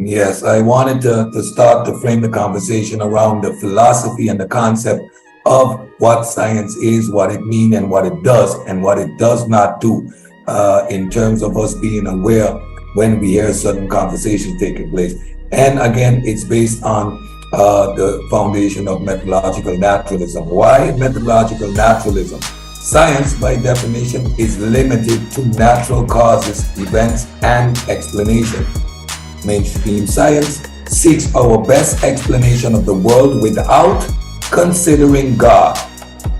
Yes, I wanted to start to frame the conversation around the philosophy and the concept of what science is, what it means, and what it does not do, in terms of us being aware when we hear certain conversations taking place. And again, it's based on the foundation of methodological naturalism. Why methodological naturalism? Science, by definition, is limited to natural causes, events, and explanation. Mainstream science seeks our best explanation of the world without considering God.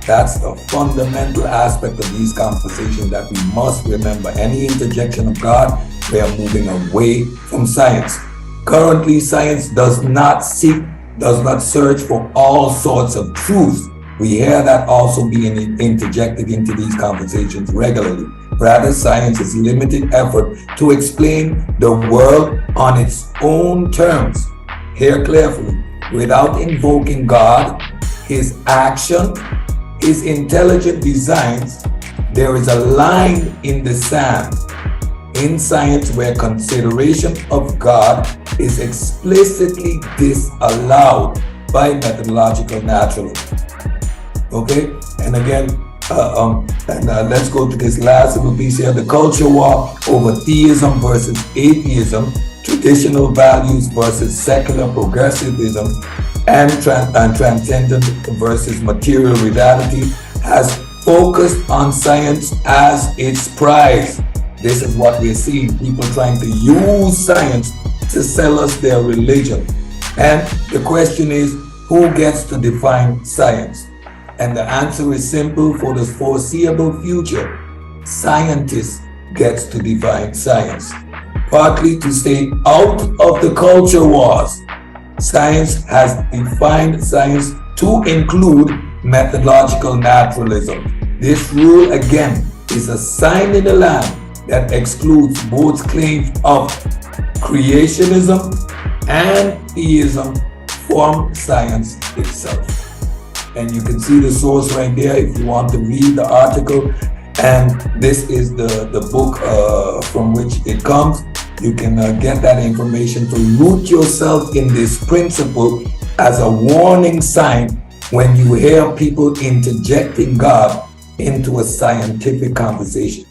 That's a fundamental aspect of these conversations that we must remember. Any interjection of God, we are moving away from science. Currently, science does not search for all sorts of truth. We hear that also being interjected into these conversations regularly. Rather, science's limited effort to explain the world on its own terms. Hear carefully, without invoking God, his action, his intelligent designs. There is a line in the sand in science where consideration of God is explicitly disallowed by methodological naturalism. Okay, and again, let's go to this last little piece here: the culture war over theism versus atheism, traditional values versus secular progressivism, and transcendent versus material reality has focused on science as its prize. This is what we're seeing: people trying to use science to sell us their religion. And the question is, who gets to define science? And the answer is simple: for the foreseeable future, scientists gets to define science. Partly to stay out of the culture wars, science has defined science to include methodological naturalism. This rule, again, is a sign in the land that excludes both claims of creationism and theism from science itself. And you can see the source right there if you want to read the article. And this is the book from which it comes. You can get that information to root yourself in this principle as a warning sign when you hear people interjecting God into a scientific conversation.